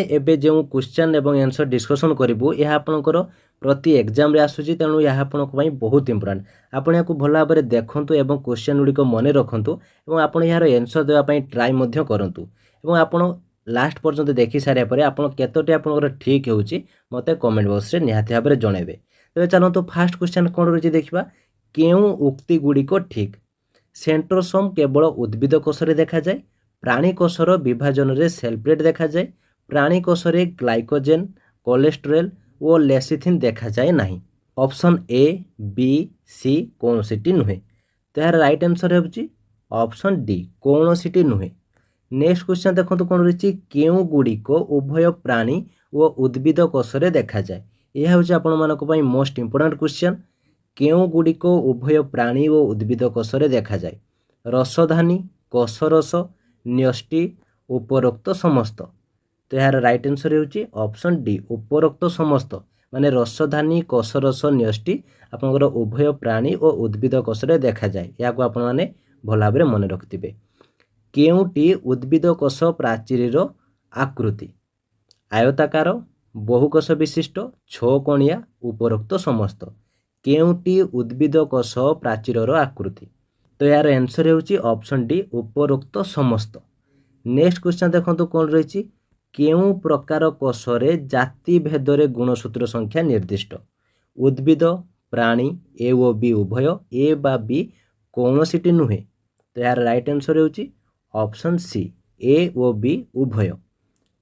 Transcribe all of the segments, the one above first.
एबे जो क्वेश्चन एवं आंसर डिस्कशन करूँ यह आपंकर प्रति एग्जाम रे आसूची तेणु यह आपंक बहुत इंपोर्टेंट आपण या भल भाव में देखूँ और क्वेश्चन गुड़िक मन रखुँ और आप यार आंसर देवाई ट्राए करूँ और आपण लास्ट पर्यंत देखी सारे पर आप केतोटी आपंकर ठीक होची मते कमेंट बॉक्स रे निहाती भाव में जनइबे। तेज चलते फास्ट क्वेश्चन कौन रही देखा केउ उक्ति गुड़िक ठीक सेंट्रोसोम केवल उद्भिद कोषरे देखा जाए प्राणी कोषर विभाजन रे सेल प्लेट देखा जाए प्राणी कोषरे ग्लाइकोजेन कोलेस्टेरोल और लेसिथिन देखा जाए नहीं। ऑप्शन ए बी सी कौन सीटी नुहे तो यार राइट आंसर होची ऑप्शन डी कौन सीटी नुहे। नेक्स्ट क्वेश्चन देखो कौन रही केउ गुड़िक उभय प्राणी और उद्भिद कोषरे देखा जाए यह हूँ आपण मानक मोस्ट इंपोर्टेंट क्वेश्चन केउ गुड़िक उभय प्राणी और उद्भिद कोषरे देखा जाए रसधानी कोषरस न्यष्टि उपरोक्त समस्त तो यार राइट आंसर होची ऑप्शन डी उपरोक्त समस्त माने रसधानी कोषरस न्यष्टि आपंकर उभय प्राणी और उद्भिद कोषरे देखा जाए या आपण मैंने भल भाव में मन रखिथे। केउटी उद्भिद कोष प्राचीर आकृति आयताकार बहुकोष विशिष्ट छकोणिया उपरोक्त समस्त केउटी उद्भिद कोष प्राचीर आकृति तो यार आंसर होची ऑप्शन डी उपरोक्त समस्त। नेक्स्ट क्वेश्चन देखो कौन रही केउ प्रकार कोषरे जाति भेदरे गुणसूत्र संख्या निर्दिष्ट उद्भिद प्राणी ए ओ बी उभय ए बा बी कौन सीटी नुहे तो यार राइट आंसर होची ऑप्शन सी ए ओ बी उभय।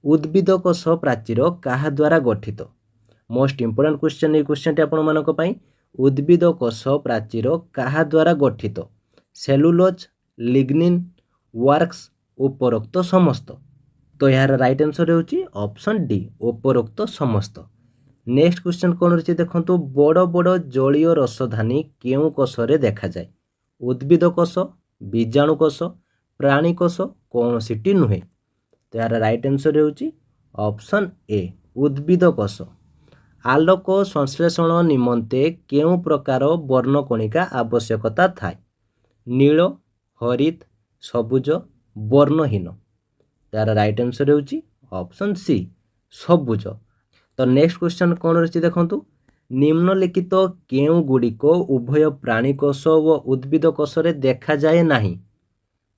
उद्भिद कोष प्राचीर क्या द्वारा गठित मोस्ट इंपोर्टेंट क्वेश्चन ये क्वेश्चन टी आपण मानक पई उद्भिद कोष प्राचीर क्या द्वारा गठित सेलुलोज लिग्निन वर्क्स उपरोक्त समस्त तो यार राइट आंसर होची ऑप्शन डी उपरोक्त समस्त। नेक्स्ट क्वेश्चन कौन रही देखो बड़ बड़ जलीय रसधानी केउ कोषरे देखा जाए उद्भिद कोष बीजाणु कोष प्राणी कोष कौन सीटी नुहे तो यार राइट आंसर होची ऑप्शन ए उद्भिद कोष। आलोक संश्लेषण निमंते केउ प्रकार वर्णकणिका आवश्यकता थाए नील हरित सबुज वर्णहीन तार राइट आंसर होची ऑप्शन सी सबुज। तो नेक्स्ट क्वेश्चन कौन रही देखो निम्नलिखित केउ गुड़िक उभय प्राणी कोष व उद्भिद कोषरे देखा जाए नहीं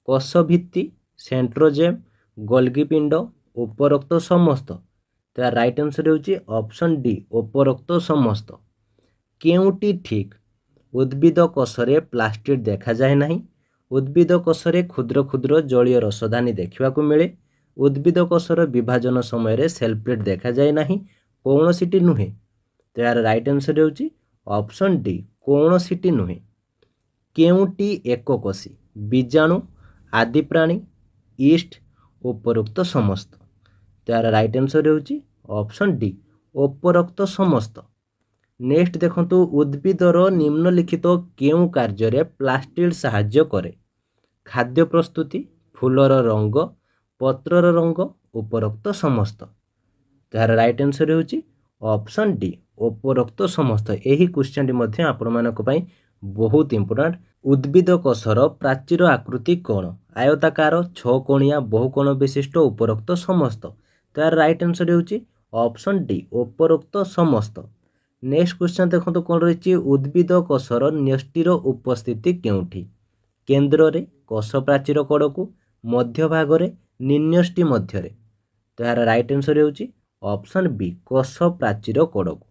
कोष भित्ति सेंट्रोजेम गोल्गी पिंड उपरोक्त समस्त तो यार राइट आंसर होची ऑप्शन डी उपरोक्त समस्त। केउटी ठीक उद्भिद कोषरे प्लास्टिड देखा जाए नहीं उद्भिद कोषरे क्षुद्र क्षुद्र जलीय रसधानी देखा मिले उद्भिद कोषर विभाजन समय सेल प्लेट देखा जाए नहीं कौन सीटी नुहे तो यार राइट आंसर होची ऑप्शन डी कौन सीटी नुहे। केउटी एककोशी बीजाणु आदि प्राणी ईस्ट उपरोक्त समस्त तो यार राइट आंसर होची ऑप्शन डी उपरोक्त समस्त। नेक्स्ट देखो उद्भिदर निम्नलिखित केउ कार्य प्लास्टिड साहाय्य करे खाद्य प्रस्तुति फूलर रंग पत्रर रंग उपरोक्त समस्त तो यार राइट आंसर होची ऑप्शन डी उपरोक्त समस्त। यही क्वेश्चन टी आपण मानक पई बहुत इंपोर्टेंट उद्भिद कोषर प्राचीर आकृति कौन आयताकार छकोणिया बहुकोण विशिष्ट उपरोक्त समस्त तो यार राइट आंसर होची ऑप्शन डी उपरोक्त समस्त। नेक्स्ट क्वेश्चन देखो कौन रही उद्भिद कोषर न्यष्टिर उपस्थिति केउठी केन्द्र रे कोष प्राचीर कड़कू मध्य भाग रे निन्यष्टि मध्य तो यार राइट आंसर होची ऑप्शन बी कोष प्राचीर कड़कू।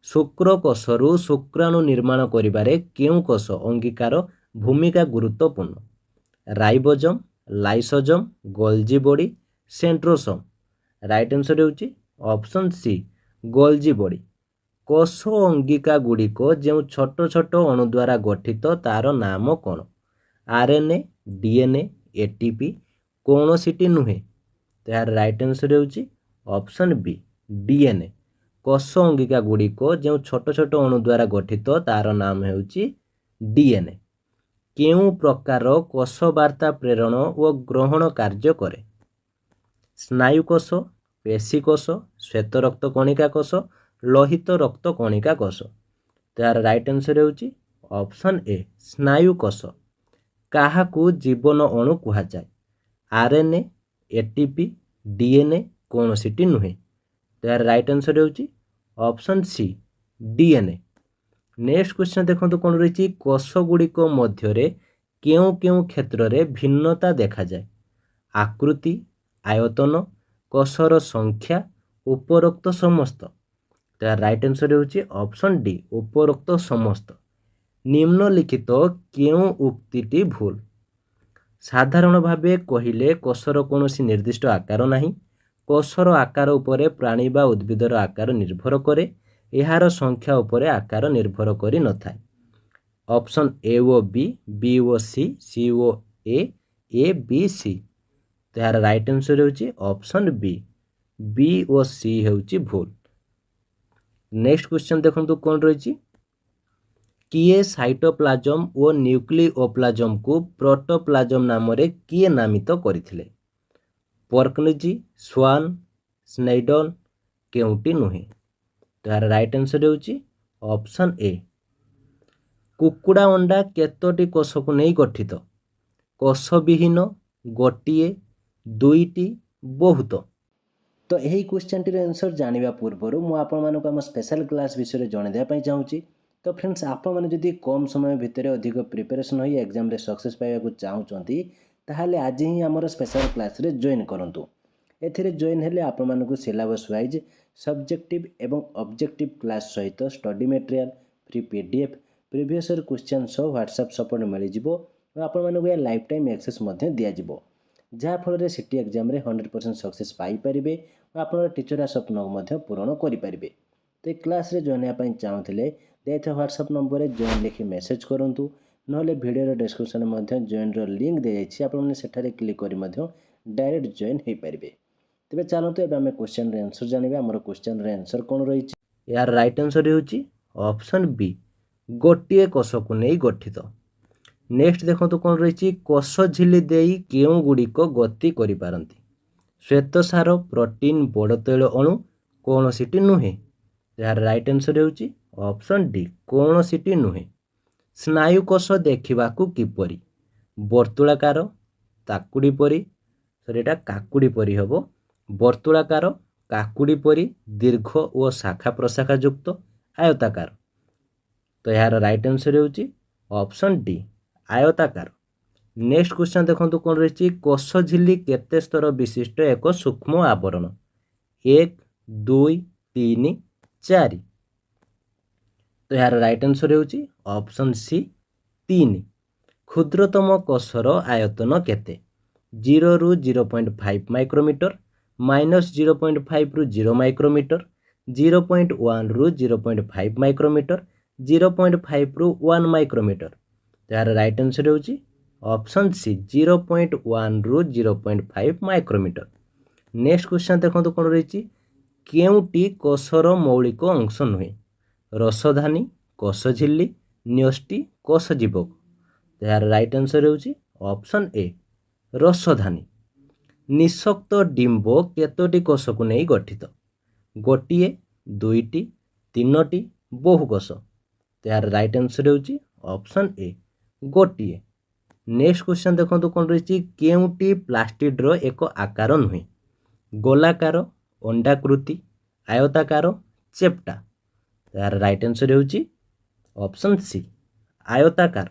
शुक्र कोषरु शुक्राणु निर्माण करिबारे केउ कोष अंगीकार भूमिका गुरुत्वपूर्ण ribosome lysosome Golgi body centrosome right answer होची ऑप्शन सी गोल्जी बॉडी। कोष अंगिका गुड़िक जो छोट छोट अणु द्वारा गठित तार नाम कौन आरएनए डीएनए एटीपी कौन सीटी नुहे तो यार राइट आंसर होची ऑप्शन बी डीएनए। कोष अंगिका गुड़िक जो छोट छोट अणु द्वारा गठित तार नाम होची डीएनए। केउ प्रकार कोष वार्ता प्रेरण व ग्रहण कार्य करे स्नायुकोष पेशीकोष श्वेत रक्त कणिका कोष लोहित रक्त कणिका कोष तो यार राइट आंसर होची ऑप्शन ए स्नायुकोष। काहाकू जीवन अणु कहुए आरएनए एटीपी डीएनए କୌଣସିଟି ନୁହେଁ। ତ ଏହାର ରାଇଟ୍ ଆନ୍ସର୍ ହେଉଛି option C DNA। Next question ଦେଖନ୍ତୁ କ'ଣ ରହିଛି, କୋଷଗୁଡ଼ିକ ମଧ୍ୟରେ କେଉଁ କେଉଁ କ୍ଷେତ୍ରରେ ଭିନ୍ନତା ଦେଖାଯାଏ? ଆକୃତି, ଆୟତନ, କୋଷର ସଂଖ୍ୟା, ଉପରୋକ୍ତ ସମସ୍ତ। ତ ଏହାର ରାଇଟ୍ ଆନ୍ସର୍ ହେଉଛି ଅପସନ୍ ଡି ଉପରୋକ୍ତ ସମସ୍ତ। ନିମ୍ନଲିଖିତ କେଉଁ ଉକ୍ତିଟି ଭୁଲ? ସାଧାରଣ ଭାବେ କହିଲେ କୋଷର କୌଣସି ନିର୍ଦ୍ଦିଷ୍ଟ ଆକାର ନାହିଁ। କୋଷର ଆକାର ଉପରେ ପ୍ରାଣୀ ବା ଉଦ୍ଭିଦର ଆକାର ନିର୍ଭର କରେ। ଏହାର ସଂଖ୍ୟା ଉପରେ ଆକାର ନିର୍ଭର କରିନଥାଏ। Option A O B, B O C, C O A B C. ତ ଏହାର ରାଇଟ୍ ଆନ୍ସର୍ ହେଉଛି ଅପସନ୍ ବି, ବି ଓ ସି ହେଉଛି ଭୁଲ। ନେକ୍ସଟ କ୍ୱେଶ୍ଚନ୍ ଦେଖନ୍ତୁ କ'ଣ ରହିଛି, କିଏ ସାଇଟୋପ୍ଲାଜମ ଓ ନ୍ୟୁକ୍ଲିଓପ୍ଲାଜମକୁ ପ୍ରୋଟୋପ୍ଲାଜମ ନାମରେ କିଏ ନାମିତ କରିଥିଲେ? ପର୍କନିଜି, ସ୍ୱାନ୍, ସ୍ନେଇଡନ୍, କେଉଁଟି ନୁହେଁ? ତ ଏହାର ରାଇଟ୍ ଆନ୍ସର୍ ହେଉଛି ଅପସନ୍ ଏ। କୁକୁଡ଼ା ଅଣ୍ଡା କେତୋଟି କୋଷକୁ ନେଇ ଗଠିତ? କୋଷବିହୀନ, ଗୋଟିଏ, ଦୁଇଟି, ବହୁତ। ତ ଏହି କ୍ୱେଶ୍ଚନଟିର ଆନ୍ସର୍ ଜାଣିବା ପୂର୍ବରୁ ମୁଁ ଆପଣମାନଙ୍କୁ ଆମ ସ୍ପେଶାଲ କ୍ଲାସ୍ ବିଷୟରେ ଜଣାଇଦେବା ପାଇଁ ଚାହୁଁଛି। ତ ଫ୍ରେଣ୍ଡସ୍, ଆପଣମାନେ ଯଦି କମ୍ ସମୟ ଭିତରେ ଅଧିକ ପ୍ରିପାରେସନ୍ ହୋଇ ଏକ୍ଜାମ୍ରେ ସକ୍ସେସ୍ ପାଇବାକୁ ଚାହୁଁଛନ୍ତି, ତାହେଲେ ଆଜି ହିଁ ଆମର ସ୍ପେଶାଲ କ୍ଲାସ୍ରେ ଜଏନ୍ କରନ୍ତୁ। ଏଥିରେ ଜଏନ୍ ହେଲେ ଆପଣମାନଙ୍କୁ ସିଲାବସ୍ ୱାଇଜ୍ ସବଜେକ୍ଟିଭ୍ ଏବଂ ଅବଜେକ୍ଟିଭ୍ କ୍ଲାସ୍ ସହିତ study material, free PDF, previous year question ସହ ହ୍ୱାଟ୍ସଆପ୍ ସପୋର୍ଟ ମିଳିଯିବ ଓ ଆପଣମାନଙ୍କୁ ଏହା ଲାଇଫ୍ ଟାଇମ୍ ଆକ୍ସେସ୍ ମଧ୍ୟ ଦିଆଯିବ, ଯାହାଫଳରେ ସିଟି ଏକ୍ଜାମ୍ରେ 100% ସକ୍ସେସ୍ ପାଇପାରିବେ ଓ ଆପଣଙ୍କର ଟିଚର ସ୍ୱପ୍ନ ମଧ୍ୟ ପୂରଣ କରିପାରିବେ। ତ ଏ କ୍ଲାସ୍ରେ ଜଏନ୍ ହେବା ପାଇଁ ଚାହୁଁଥିଲେ ଦେଇଥିବା ହ୍ୱାଟ୍ସଆପ୍ ନମ୍ବରରେ ଜଏନ୍ ଲେଖି ମେସେଜ୍ କରନ୍ତୁ, ନହେଲେ ଭିଡ଼ିଓର ଡେସ୍କ୍ରିପ୍ସନରେ ମଧ୍ୟ ଜଏନ୍ର ଲିଙ୍କ୍ ଦିଆଯାଇଛି, ଆପଣମାନେ ସେଠାରେ କ୍ଲିକ୍ କରି ମଧ୍ୟ ଡାଇରେକ୍ଟ ଜଏନ୍ ହୋଇପାରିବେ। ତେବେ ଚାଲନ୍ତୁ ଏବେ ଆମେ କ୍ୱେଶ୍ଚନ୍ର ଆନ୍ସର୍ ଜାଣିବା। ଆମର କ୍ୱେଶ୍ଚନ୍ର ଆନ୍ସର୍ କ'ଣ ରହିଛି? ଏହାର ରାଇଟ୍ ଆନ୍ସର୍ ହେଉଛି ଅପସନ୍ ବି, ଗୋଟିଏ କୋଷକୁ ନେଇ ଗଠିତ। ନେକ୍ସଟ ଦେଖନ୍ତୁ କ'ଣ ରହିଛି, କୋଷ ଝିଲ୍ଲି ଦେଇ କେଉଁ ଗୁଡ଼ିକ ଗତି କରିପାରନ୍ତି? ଶ୍ୱେତସାର, ପ୍ରୋଟିନ୍, ବଡ଼ ତୈଳ ଅଣୁ, କୌଣସିଟି ନୁହେଁ। ଏହାର ରାଇଟ୍ ଆନ୍ସର୍ ହେଉଛି ଅପସନ୍ ଡି କୌଣସିଟି ନୁହେଁ। ସ୍ନାୟୁକୋଷ ଦେଖିବାକୁ କିପରି? ବର୍ତ୍ତୁଳାକାର, କାକୁଡ଼ି ପରି, ଏଇଟା କାକୁଡ଼ି ପରି ହେବ, ବର୍ତ୍ତୁଳାକାର, କାକୁଡ଼ି ପରି, ଦୀର୍ଘ ଓ ଶାଖା ପ୍ରଶାଖା ଯୁକ୍ତ, ଆୟତାକାର। ତ ଏହାର ରାଇଟ୍ ଆନ୍ସର୍ ହେଉଛି ଅପସନ୍ ଡି ଆୟତାକାର। ନେକ୍ସଟ କ୍ୱେଶ୍ଚନ୍ ଦେଖନ୍ତୁ କ'ଣ ରହିଛି, କୋଷ ଝିଲ୍ଲି କେତେ ସ୍ତର ବିଶିଷ୍ଟ ଏକ ସୂକ୍ଷ୍ମ ଆବରଣ? 1, 2, 3, 4। ତ ଏହାର ରାଇଟ୍ ଆନ୍ସର୍ ହେଉଛି ଅପସନ୍ ସି 3। କ୍ଷୁଦ୍ରତମ କୋଷର ଆୟତନ କେତେ? 0ରୁ 0.5 ମାଇକ୍ରୋମିଟର, -0.5ରୁ 0 ମାଇକ୍ରୋମିଟର, 0.1ରୁ 0.5 ମାଇକ୍ରୋମିଟର, 0.5ରୁ 1 ମାଇକ୍ରୋମିଟର। ଏହାର ରାଇଟ୍ ଆନ୍ସର୍ ହେଉଛି ଅପସନ୍ ସି 0.1ରୁ 0.5 ମାଇକ୍ରୋମିଟର। ନେକ୍ସଟ କ୍ୱେଶ୍ଚନ୍ ଦେଖନ୍ତୁ କ'ଣ ରହିଛି, କେଉଁଟି କୋଷର ମୌଳିକ ଅଂଶ ନୁହେଁ? ରସଧାନୀ, କୋଷ ଝିଲ୍ଲି, ନ୍ୟଷ୍ଟି, କୋଷ ଜୀବକ। ଏହାର ରାଇଟ୍ ଆନ୍ସର୍ ହେଉଛି ଅପସନ୍ ଏ ରସଧାନୀ। ନିଃଶକ୍ତ ଡିମ୍ବ କେତୋଟି କୋଷକୁ ନେଇ ଗଠିତ? ଗୋଟିଏ, ଦୁଇଟି, ତିନୋଟି, ବହୁ କୋଷ। ଏହାର ରାଇଟ୍ ଆନ୍ସର୍ ହେଉଛି ଅପସନ୍ ଏ ଗୋଟିଏ। ନେକ୍ସଟ କ୍ୱେଶ୍ଚନ୍ ଦେଖନ୍ତୁ କ'ଣ ରହିଛି, କେଉଁଟି ପ୍ଲାଷ୍ଟିଡ୍ର ଏକ ଆକାର ନୁହେଁ? ଗୋଲାକାର, ଅଣ୍ଡାକୃତି, ଆୟତାକାର, ଚେପ୍ଟା। ଏହାର ରାଇଟ୍ ଆନ୍ସର୍ ହେଉଛି ଅପସନ୍ ସି ଆୟତାକାର।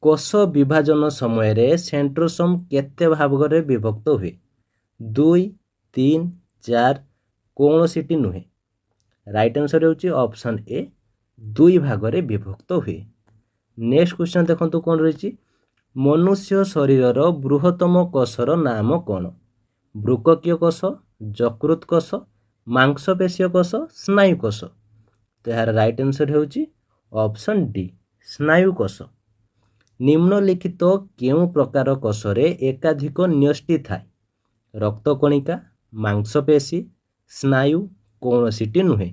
କୋଷ ବିଭାଜନ ସମୟରେ ସେଣ୍ଟ୍ରୋସୋମ୍ କେତେ ଭାଗରେ ବିଭକ୍ତ ହୁଏ? 2, 3, 4, କୌଣସିଟି ନୁହେଁ। ରାଇଟ୍ ଆନ୍ସର୍ ହେଉଛି ଅପସନ୍ ଏ 2 ଭାଗରେ ବିଭକ୍ତ ହୁଏ। ନେକ୍ସଟ କ୍ୱେଶ୍ଚନ୍ ଦେଖନ୍ତୁ କ'ଣ ରହିଛି, ମନୁଷ୍ୟ ଶରୀରର ବୃହତ୍ତମ କୋଷର ନାମ କ'ଣ? ବୃକକୀୟ କୋଷ, ଯକୃତ କୋଷ, ମାଂସପେଶୀୟ କୋଷ, ସ୍ନାୟୁ କୋଷ। ତ ଏହାର ରାଇଟ୍ ଆନ୍ସର୍ ହେଉଛି ଅପସନ୍ ଡି ସ୍ନାୟୁ କୋଷ। ନିମ୍ନଲିଖିତ କେଉଁ ପ୍ରକାର କୋଷରେ ଏକାଧିକ ନ୍ୟଷ୍ଟି ଥାଏ? ରକ୍ତକଣିକା, ମାଂସପେଶୀ, ସ୍ନାୟୁ, କୌଣସିଟି ନୁହେଁ।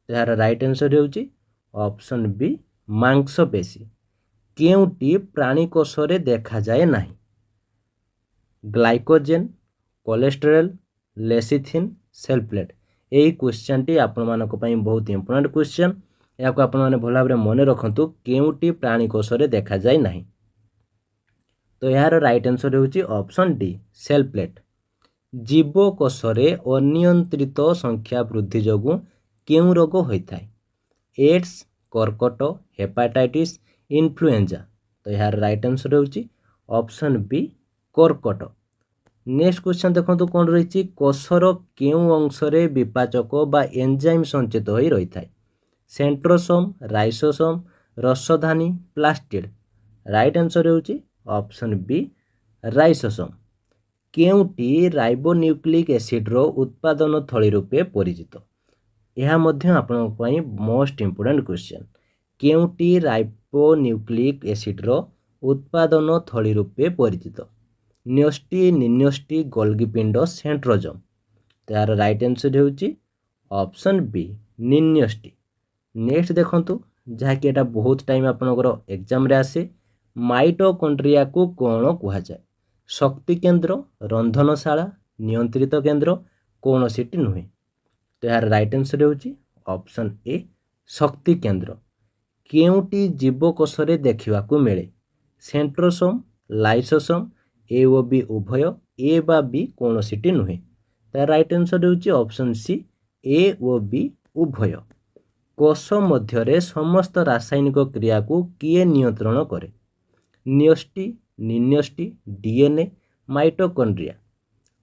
ଏହାର ରାଇଟ୍ ଆନ୍ସର୍ ହେଉଛି ଅପସନ୍ ବି ମାଂସପେଶୀ। କେଉଁଟି ପ୍ରାଣୀ କୋଷରେ ଦେଖାଯାଏ ନାହିଁ? Glycogen, କୋଲେଷ୍ଟ୍ରେରଲ୍, ଲେସିଥିନ୍, cell plate. ଏହି କ୍ୱେଶ୍ଚନ୍ଟି ଆପଣମାନଙ୍କ ପାଇଁ ବହୁତ ଇମ୍ପୋର୍ଟାଣ୍ଟ କ୍ୱେଶ୍ଚନ୍। ଏହାକୁ ଆପଣମାନେ ଭଲ ଭାବରେ ମନେ ରଖନ୍ତୁ, କେଉଁଟି ପ୍ରାଣୀ କୋଷରେ ଦେଖାଯାଏ ନାହିଁ। ତ ଏହାର ରାଇଟ୍ ଆନ୍ସର୍ ହେଉଛି ଅପସନ୍ ଡି ସେଲ୍ ପ୍ଲେଟ୍। जीवकोशरे अनियंत्रित संख्या वृद्धि जोगु केउं रोग होता है? एड्स, कर्कट, हेपाटाइटिस, इन्फ्लुएंजा। तो यार राइट आंसर होची ऑप्शन बी कर्कट। नेक्स्ट क्वेश्चन देखो कौन रही कोशर केउं अंशरे विपाचक बा एंजाइम संचित हो रही है? सेंट्रोसोम, राइसोसोम, रसधानी, प्लास्टिड। राइट आंसर होची ऑप्शन बी राइसोसोम। केउंटी राइबोन्यूक्लिक एसिड्र उत्पादन थली रूपे परिचित? यह मध्य आपनक पई मोस्ट इंपोर्टेंट क्वेश्चन। केउंटी राइबोन्यूक्लिक एसिड्र उत्पादन थली रूपे परिचित? न्यष्टि, निन्यष्टि, गोल्गी पिंड, सेंट्रोजोम। तो यार राइट आंसर होची ऑप्शन बी निन्यष्टि। नेक्स्ट देखंतु जहाँकि एटा बहुत टाइम आपनकर एग्जाम रे आसे, माइटोकॉन्ड्रिया को कौन कहा जाए? शक्ति केंद्र, रंधनशाला, नियंत्रित केंद्र, कौन सीटी नुहे? तो यार राइट आंसर होची ऑप्शन ए शक्ति केंद्र। केउंटी जीवकोशरे देखिबाकू मिले? सेंट्रोसोम, लाइसोसोम, ए ओ बी उभय, ए बा बी कौन सीटी नुहे? तो राइट आंसर होची ऑप्शन सी ए ओ बी उभय। कोश मध्यरे समस्त रासायनिक क्रिया को किए नियंत्रण करे? न्यष्टि, निन्यष्टि, डीएनए, माइटोकॉन्ड्रिया।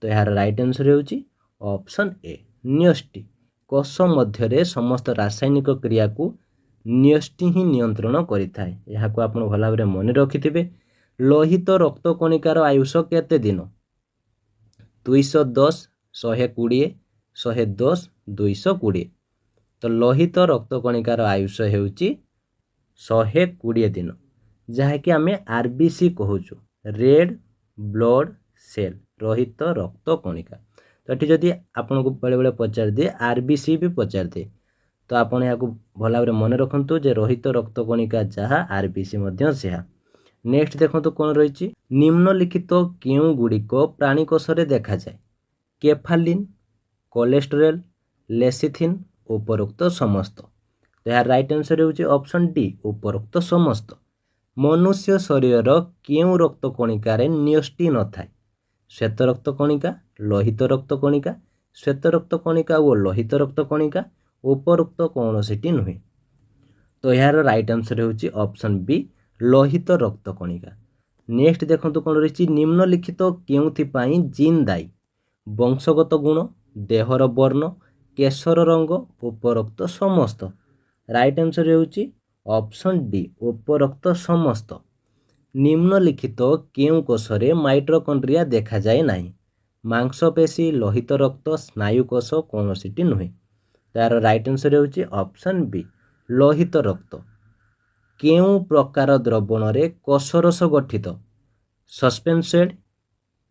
तो यार राइट आंसर होची ऑप्शन ए न्यष्टि। कोश मध्यरे समस्त रासायनिक क्रिया को न्यष्टि ही नियंत्रण करिथाए। याको आपण भला भाबरे मने रखिथिबे। लोहित रक्त कणिकार आयुष केते दिन? 210, 120, 110, 220। तो लोहित रक्त कणिकार आयुष हेउची 120 दिन, जहाँकि आम आरबीसी कहूँ रेड ब्लड सेल रोहित रक्त कणिका। तो ये जदि आपन को बेले बेले पचार दिए आरबीसी भी पचार दिए तो आपन या भल भाव मन रखु जे रोहित रक्त कणिका जहाँ आरबीसी से। नेक्स्ट देखो कौन रही निम्नलिखित केउं गुड़िक प्राणीकोशरे देखा जाए? केफालिन, कोलेस्टेरोल, लेसिथिन, उपरोक्त समस्त। तो यार राइट आंसर होची ऑप्शन डी उपरोक्त समस्त। मनुष्य शरीर केउं रक्त कणिकार न्यष्टि न थाए? श्वेत रक्त कणिका, लोहित रक्त कणिका, श्वेत रक्त कणिका और लोहित रक्त कणिका, उपरोक्त कौनसीटी नुहे? तो यार राइट आंसर होची ऑप्शन बी लोहित रक्त कणिका। नेक्स्ट देखो कौन रही निम्नलिखित केउंथिपाई जीन दायी? वंशगत गुण, देहर वर्ण, केशर रंग, उपरोक्त समस्त। राइट आंसर होची ऑप्शन डी उपरोक्त समस्त। निम्नलिखित केउं कोशरे माइटोकॉन्ड्रिया देखा जाए नहीं? मांसपेशी, लोहित रक्त, स्नायुकोश कौनसीटी नुहे? तार राइट आंसर होची ऑप्शन बी लोहित रक्त। केउं प्रकार द्रवण रे कोशरस गठित? सस्पेंसेड,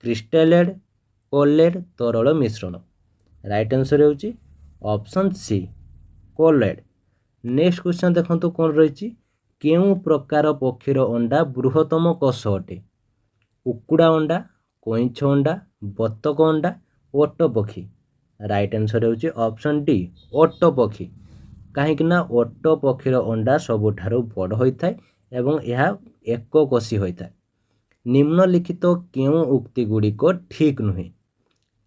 क्रिस्टालेड, कोलेड, तरल मिश्रण। राइट आंसर होची ऑप्शन सी कोलेड। नेक्स्ट क्वेश्चन देखो कौन रही केउं प्रकार पक्षीर अंडा बृहत्तम कोश अटे? कुकुड़ा अंडा, कईछ अंडा, बतक अंडा, ओट पक्षी। राइट आंसर होची ऑप्शन डी ओट पक्षी। कहीं ओट पक्षीर अंडा सबुठारु बड़ होता है एवं यह एक कोशी होता है। निम्नलिखित केउं उक्ति गुड़िक ठीक नुहे?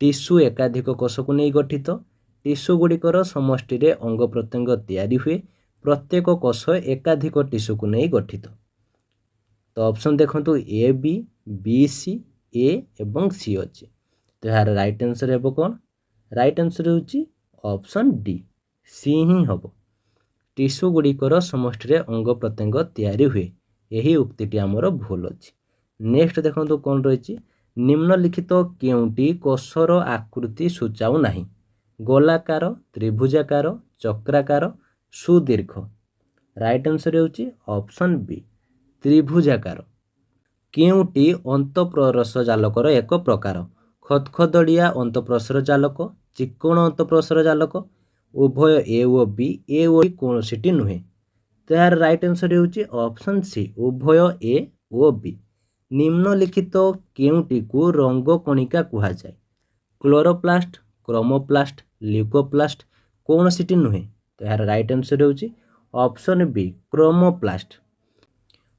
टिश्यू एकाधिक कोश को नहीं गठित, टिश्यू गुड़िकर समष्टि रे अंग प्रत्यंग तैयारी हुए, प्रत्येक कोश एकाधिक टिश्यू को नहीं गठित। तो ऑप्शन देखो ए बी, बी सी, ए एवं सी अच्छे। तो यार राइट आंसर हे कौन? राइट आंसर होची ऑप्शन डी सी ही हम। टिश्यू गुड़िकर समष्टि रे अंग प्रत्यंग तैयारी हुए, यही उक्तिटी आमर भूल अच्छी। नेक्स्ट देखो कौन रही निम्नलिखित केउंटी कोशर आकृति सूचाऊ नहीं? गोलाकार, त्रिभुजाकार, चक्राकार, सुदीर्घ। राइट आंसर होची ऑप्शन बी त्रिभुजाकार। केउंटी अंतःप्रसर जालकर एक प्रकार? खदखदड़िया अंतःप्रसर जालक, चिक्कोण अंतःप्रसर जालक, उभय ए ओ बी, ए ओ कौन सीटी नुहे? तो यार राइट आंसर होची ऑप्शन सी उभय ए ओ बी। निम्नलिखित केउंटी को रंग कणिका कहा जाए? क्लोरोप्लास्ट, क्रोमोप्लास्ट, ल्यूकोप्लास्ट, कौन सीटी नुहे? तो यार राइट आंसर होची ऑप्शन बी क्रोमोप्लास्ट।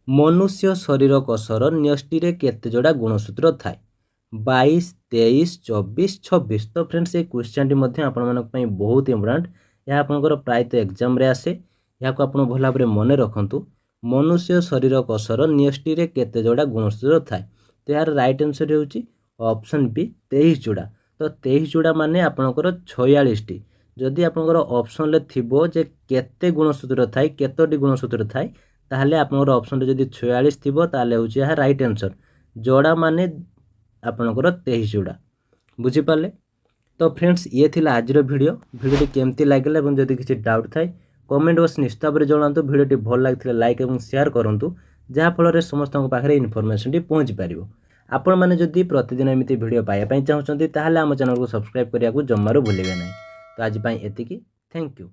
मनुष्य शरीर कोशर न्यष्टि रे केते जोड़ा गुणसूत्र थाए? 22 23 24 26। तो फ्रेंड्स ये क्वेश्चन टी बहुत इंपोर्टाट। यह आपंकर प्रायतः एग्जाम रे आसे। यहाँ आपन भल भाव मन रखु मनुष्य शरीर कोषर न्यष्टि केते जोड़ा गुणसूत्र थाए। तो यार राइट आंसर होउची ऑप्शन बी 23 जोड़ा। तो 23 जोड़ा माने आपनकर 46 टी। जदि आपनकर ऑप्शन ले थिबो जे केते गुणसूत्र थाए केतोटी गुणसूत्र थाए ताहले आपनकर ऑप्शन रे जदि 46 थिबो ताहले होउची यह राइट आंसर। जोड़ा माने आपनकर 23 जोड़ा। बुझी पाले। तो फ्रेंड्स ये थिला आजिर वीडियोटी केमती लागला एवं जदि किसी डाउट थाए कमेंट बॉक्स निश्चित भाव जनातु। वीडियोटी भल लगी लाइक और शेयर करूँ जहाँफल समस्त पाखे इनफर्मेशन पहुँची पार। आपण मैंने जदि प्रतिदिन एमती वीडियो पाइबा चाहते हैं ताहले आम चैनल को सब्सक्राइब करने को जमारू भूलिए ना। तो आज एतिकी थैंक यू।